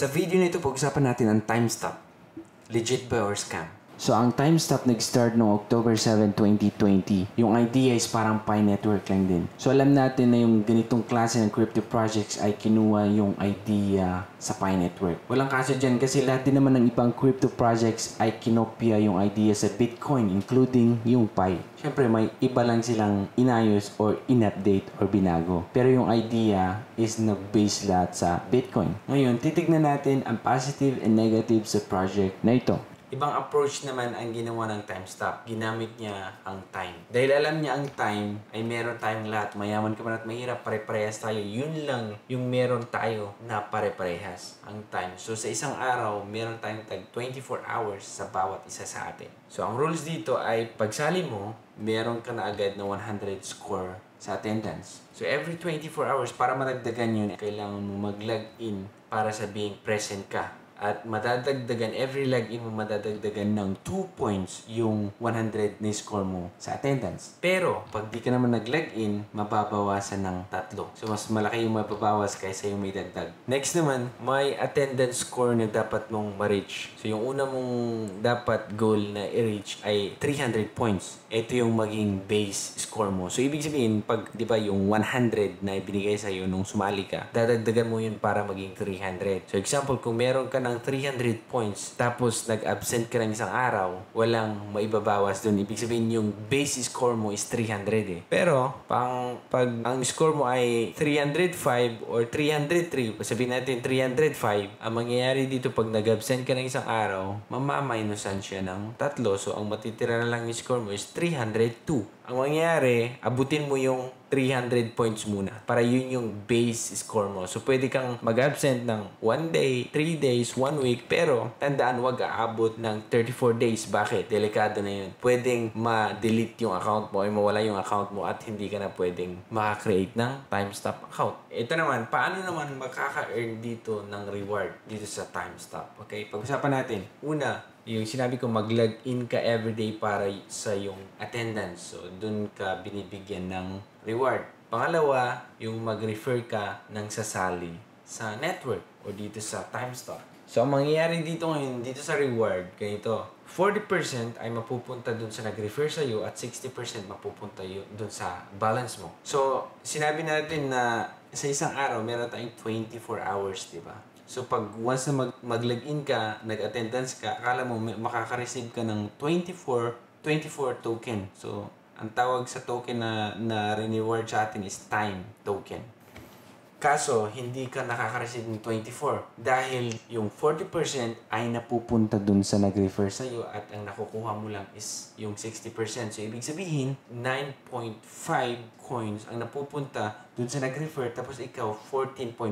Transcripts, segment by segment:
Sa video nito, pag-usapan natin ang time stop. Legit ba or scam? So, ang time stop nag-start noong October 7, 2020. Yung idea is parang Pi network lang din. So, alam natin na yung ganitong klase ng crypto projects ay kinuha yung idea sa Pi network. Walang kaso dyan kasi lahat din naman ng ibang crypto projects ay kinopya yung idea sa Bitcoin, including yung Pi. Siyempre, may iba lang silang inayos or in-update or binago. Pero yung idea is nag-base lahat sa Bitcoin. Ngayon, titignan natin ang positive and negative sa project na ito. Ibang approach naman ang ginawa ng time stop. Ginamit niya ang time. Dahil alam niya ang time ay meron tayong lahat. Mayaman ka man at mahirap, pare-parehas tayo. Yun lang yung meron tayo na pare-parehas. Ang time. So sa isang araw, meron tayong tag 24 hours sa bawat isa sa atin. So ang rules dito ay pagsali mo, meron ka na agad na 100 score sa attendance. So every 24 hours, para madagdagan yun, kailangan mo mag-log in para sabihing present ka. At madadagdagan, every login mo madadagdagan ng 2 points yung 100 na score mo sa attendance. Pero, pag di ka naman nag-login, mababawasan ng 3. So, mas malaki yung mababawas kaysa yung may dagdag. Next naman, may attendance score na dapat mong ma-reach. So, yung una mong dapat goal na i-reach ay 300 points. Ito yung maging base score mo. So, ibig sabihin, pag, di ba, yung 100 na ibinigay sa'yo nung sumali ka, dadagdagan mo yun para maging 300. So, example, kung meron ka ng 300 points tapos nag-absent ka ng isang araw, walang maibabawas dun. Ibig sabihin yung base score mo is 300 eh. Pero, pag ang score mo ay 305 or 303, sabihin natin 305, ang mangyayari dito pag nag-absent ka ng isang araw, mamamainusan siya ng 3. So, ang matitira na lang yung score mo is 302. Ang mangyayari, abutin mo yung 300 points muna para yun yung base score mo. So, pwede kang mag-absent ng 1 day, 3 days, 1 week, pero tandaan, wag aabot ng 34 days. Bakit? Delikado na yun. Pwedeng ma-delete yung account mo ay mawala yung account mo at hindi ka na pwedeng maka-create ng time stop account. Ito naman, paano naman makaka-earn dito ng reward dito sa time stop? Okay, pag-usapan natin. Una, yung sinabi ko, mag-log in ka everyday para sa yung attendance. So, dun ka binibigyan ng reward. Pangalawa, yung mag-refer ka ng sasali sa network o dito sa time stop. So, ang mangyayari dito ngayon, dito sa reward, ganito. 40% ay mapupunta dun sa nag-refer sa'yo at 60% mapupunta dun sa balance mo. So, sinabi natin na sa isang araw, meron tayong 24 hours, di ba? So, pag once na mag-login ka, nag-attendance ka, akala mo makaka-receive ka ng 24 token. So, ang tawag sa token na reward sa atin is time token. Kaso, hindi ka nakaka-receive ng 24 dahil yung 40% ay napupunta dun sa nag-refer sa'yo at ang nakukuha mo lang is yung 60%. So, ibig sabihin, 9.5 coins ang napupunta dun sa nag-refer tapos ikaw, 14.5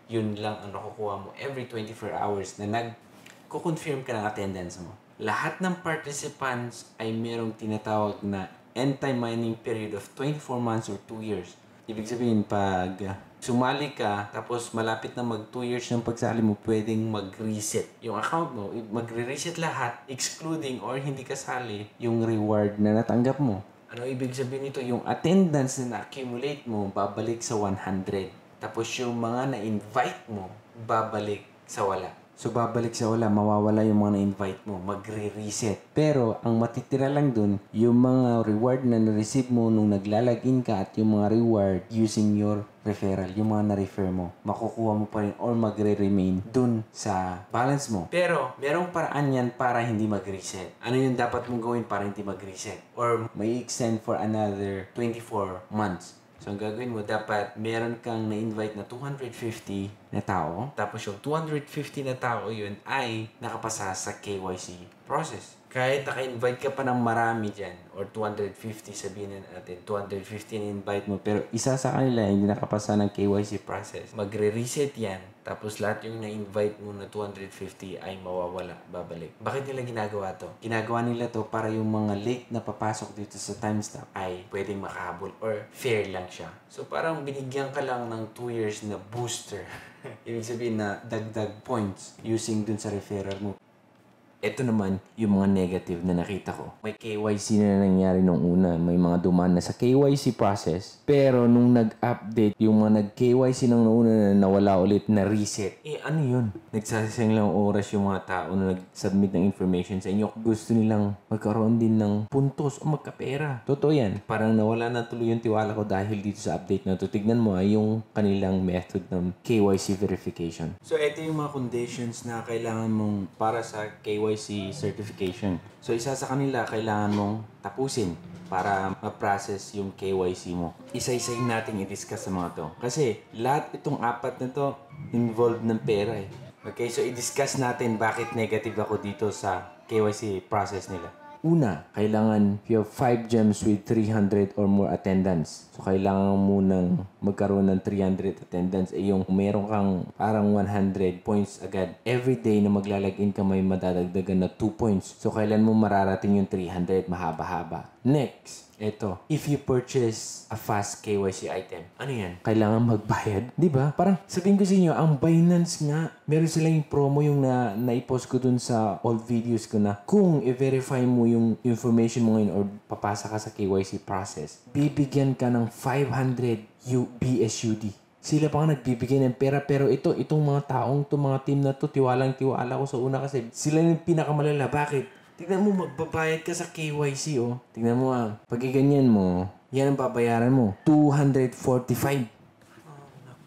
yun lang ang nakukuha mo every 24 hours na nag-confirm ka ng attendance mo. Lahat ng participants ay merong tinatawag na anti-mining period of 24 months or 2 years. Ibig sabihin, pag sumali ka, tapos malapit na mag 2 years ng pagsali mo, pwedeng mag-reset yung account mo. Magre-reset lahat, excluding or hindi kasali yung reward na natanggap mo. Ano ibig sabihin nito? Yung attendance na na-accumulate mo, babalik sa 100. Tapos yung mga na-invite mo, babalik sa wala. So, babalik sa wala, mawawala yung mga na-invite mo, magre-reset. Pero, ang matitira lang dun, yung mga reward na na-receive mo nung naglalagin ka at yung mga reward using your referral, yung mga na-refer mo, makukuha mo pa rin or magre-remain dun sa balance mo. Pero, merong paraan yan para hindi mag-reset. Ano yung dapat mong gawin para hindi mag-reset? Or may extend for another 24 months. So, ang gagawin mo, dapat meron kang na-invite na 250 na tao. Tapos yung 250 na tao yun ay nakapasa sa KYC process. Kahit naka-invite ka pa ng marami dyan, or 250, sabihin natin, 250 na-invite mo, pero isa sa kanila hindi nakapasa ng KYC process, magre-reset yan, tapos lahat yung na-invite mo na 250 ay mawawala, babalik. Bakit nila ginagawa to? Ginagawa nila to para yung mga late na papasok dito sa time stop ay pwedeng makahabol or fair lang siya. So parang binigyan ka lang ng 2 years na booster. Ibig sabihin na dagdag points using dun sa referral mo. Ito naman yung mga negative na nakita ko. May KYC na nangyari nung una. May mga dumaan na sa KYC process. Pero nung nag-update, yung mga nag-KYC nung una na nawala ulit na reset. Ano yun? Nagsasayang lang oras yung mga tao na nag-submit ng information sa inyo. Gusto nilang magkaroon din ng puntos o magkapera. Totoo yan. Parang nawala na tuloy yung tiwala ko dahil dito sa update na to. Tignan mo yung kanilang method ng KYC verification. So, ito yung mga conditions na kailangan mong para sa KYC certification. So, isa sa kanila, kailangan mong tapusin para ma-process yung KYC mo. Isa-isahin natin i-discuss sa mga to. Kasi, lahat itong apat na to involved ng pera eh. Okay, so i-discuss natin bakit negative ako dito sa KYC process nila. Una, kailangan you have 5 gems with 300 or more attendance. So, kailangan mo nang magkaroon ng 300 attendance. Yung meron kang parang 100 points agad. Every day na maglalagin ka may madadagdagan na 2 points. So, kailan mo mararating yung 300? Mahaba-haba. Next, eto, if you purchase a fast KYC item, ano yan? Kailangan magbayad. Di ba? Parang sabihin ko sa inyo, ang Binance nga, meron sila yung promo yung na-post ko dun sa old videos ko na kung i-verify mo yung information mo ngayon or papasa ka sa KYC process, bibigyan ka ng 500 BSUD. Sila pa nga nagbibigay ng pera pero itong mga mga team na to, tiwala ko sa una kasi sila yung pinakamalala. Bakit? Tignan mo, magbabayad ka sa KYC, oh. Tignan mo, pag ganyan mo, yan ang babayaran mo. 245.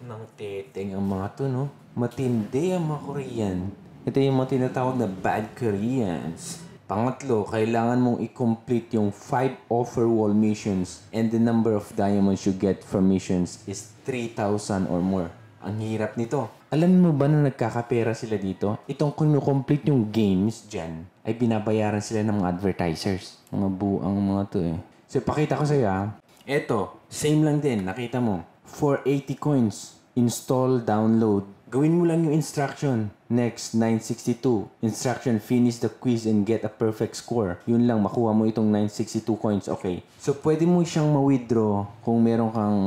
Nang teteng ang mga to, no? Matindi ang mga Korean. Ito yung mga tinatawag na bad Koreans. Pangatlo, kailangan mong i-complete yung 5 offer wall missions and the number of diamonds you get from missions is 3,000 or more. Ang hirap nito. Alam mo ba na nagkakapera sila dito? Itong kung-complete yung games dyan, ay binabayaran sila ng mga advertisers. Mga buang mga to eh. So, pakita ko sa'yo Eto, same lang din. Nakita mo. For 80 coins, install, download. Gawin mo lang yung instruction. Next, 962. Instruction, finish the quiz and get a perfect score. Yun lang, makuha mo itong 962 coins. Okay. So, pwede mo siyang ma-withdraw kung meron kang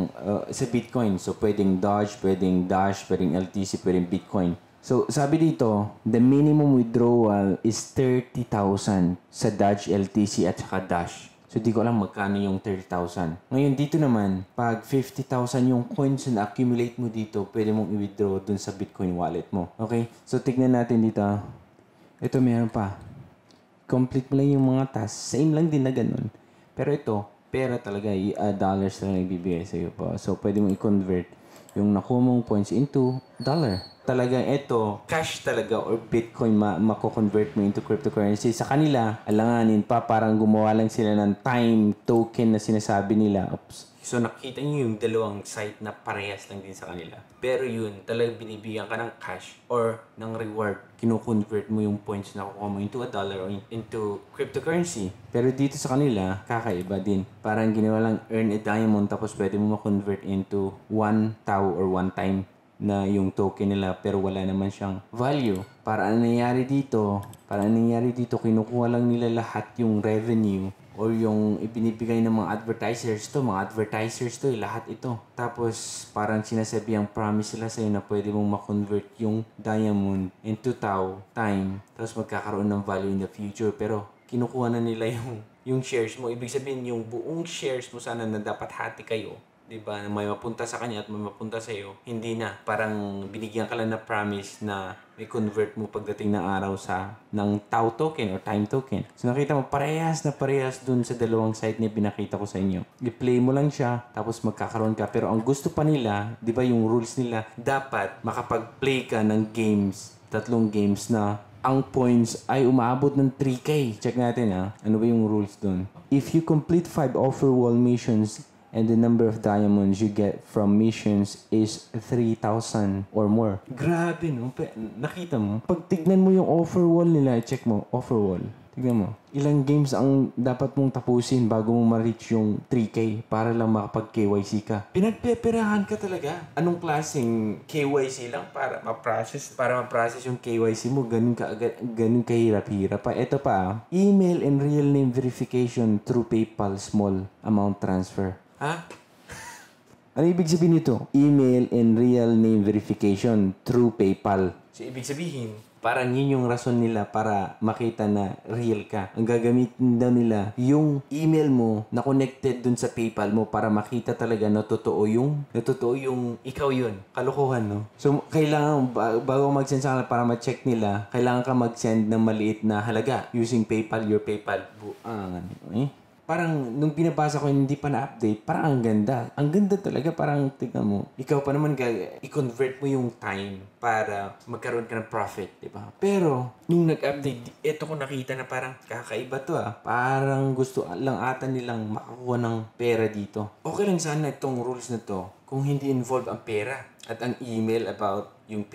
sa Bitcoin. So, pwedeng Doge, pwedeng Dash, pwedeng LTC, pwedeng Bitcoin. So, sabi dito, the minimum withdrawal is 30,000 sa Doge, LTC at saka Dash. So, di ko alam magkano yung 30,000. Ngayon, dito naman, pag 50,000 yung coins na accumulate mo dito, pwede mong i-withdraw dun sa Bitcoin wallet mo. Okay? So, tignan natin dito. Ito, meron pa. Complete mo lang yung mga tasks. Same lang din na ganun. Pero ito, pera talaga. Dollars lang ibibigay sa'yo pa. So, pwede mong i-convert yung nakuha mong points into dollar. Talagang ito, cash talaga or Bitcoin mako-convert mo into cryptocurrency. Sa kanila, alanganin pa, parang gumawa lang sila ng time token na sinasabi nila. Oops. So, nakita niyo yung dalawang site na parehas lang din sa kanila. Pero yun, talagang binibigyan ka ng cash or ng reward. Kino-convert mo yung points na kukuha mo into a dollar or into cryptocurrency. Pero dito sa kanila, kakaiba din. Parang ginawa lang earn a diamond tapos pwede mo ma-convert into 1 tau or 1 time na yung token nila pero wala naman siyang value. Para anong nangyayari dito, kinukuha lang nila lahat yung revenue or yung ibinibigay ng mga advertisers to, lahat ito. Tapos parang sinasabi ang promise sila sa'yo na pwede mong ma-convert yung diamond into tau time tapos magkakaroon ng value in the future pero kinukuha na nila yung shares mo. Ibig sabihin yung buong shares mo sana na dapat hati kayo. Diba, may mapunta sa kanya at may mapunta sa iyo, hindi na. Parang binigyan ka lang na promise na may convert mo pagdating ng araw ng tau token or time token. So nakita mo, parehas dun sa dalawang site na pinakita ko sa inyo. I-play mo lang siya, tapos magkakaroon ka. Pero ang gusto pa nila, di ba yung rules nila, dapat makapag-play ka ng games, 3 games na ang points ay umaabot ng 3K. Check natin ano ba yung rules dun? If you complete 5 offer wall missions, and the number of diamonds you get from missions is 3,000 or more. Grabe, no? Nakita mo? Pag tignan mo yung offer wall nila, check mo, offer wall. Tignan mo. Ilang games ang dapat mong tapusin bago mo ma-reach yung 3K para lang makapag-KYC ka. Pinagpeperahan ka talaga. Anong klaseng KYC lang para ma-process yung KYC mo? Ganun kahirap-hirap pa. Ito pa, email and real name verification through PayPal small amount transfer. Ano ibig sabihin nito? Email and real name verification through PayPal. So, ibig sabihin, Parang yun yung rason nila para makita na real ka. Ang gagamitin daw nila yung email mo na connected dun sa PayPal mo para makita talaga na totoo yung ikaw yun. Kalokohan, no? So, kailangan, bago mag-send sa kanila para ma-check nila, kailangan ka mag-send ng maliit na halaga using PayPal, your PayPal. Parang, nung binabasa ko hindi pa na-update, parang ang ganda. Ang ganda talaga, parang tignan mo. Ikaw pa naman, i-convert mo yung time para magkaroon ka ng profit, di ba? Pero, nung nag-update, eto ko nakita na parang kakaiba to Parang gusto lang ata nilang makakuha ng pera dito. Okay lang sana itong rules na to kung hindi involve ang pera at ang email about yung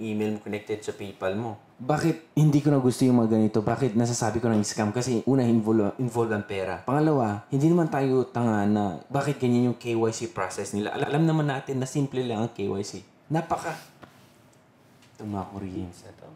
email mo connected sa PayPal mo. Bakit hindi ko na gusto yung mga ganito? Bakit nasasabi ko ng scam? Kasi una, involve ang pera. Pangalawa, hindi naman tayo tanga na bakit ganyan yung KYC process nila. Alam naman natin na simple lang ang KYC. Itong mga Koreans na to.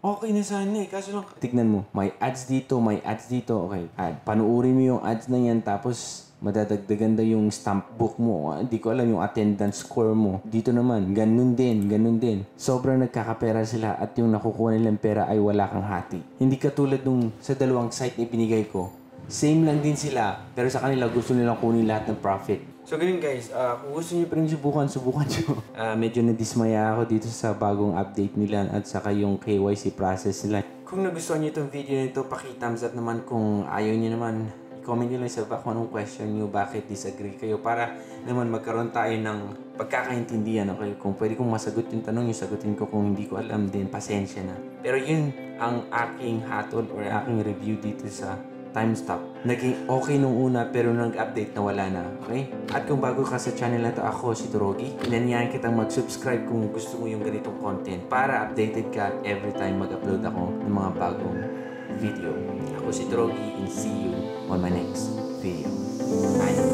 Okay na sana kaso lang, tignan mo, may ads dito. Okay, panuuri mo yung ads na yan, tapos madadagdagan daw yung stamp book mo. Hindi ko alam yung attendance score mo. Dito naman, ganun din. Sobrang nagkakapera sila at yung nakukuha nilang pera ay wala kang hati. Hindi katulad nung sa dalawang site na ibinigay ko. Same lang din sila, pero sa kanila gusto nilang kunin lahat ng profit. So ganun guys, kung gusto niyo pa rin subukan nyo. Medyo nadismaya ako dito sa bagong update nila at saka yung KYC process nila. Kung nagustuhan niyo itong video nito, paki-thumbs up naman. Kung ayaw niyo naman, comment nyo lang sa baba kung anong question nyo, bakit disagree kayo, para naman magkaroon tayo ng pagkakaintindihan. Okay? Kung pwede kong masagot yung tanong, yung sagutin ko. Kung hindi ko alam din, pasensya na. Pero yun ang aking hatol or aking review dito sa time stop. Naging okay nung una pero nung nag-update na wala na. Okay? At kung bago ka sa channel na to, ako si Turogi. Inanyayahan kitang mag-subscribe kung gusto mo yung ganitong content para updated ka every time mag-upload ako ng mga bagong video. Ako si Turogi and see you on my next video. Bye!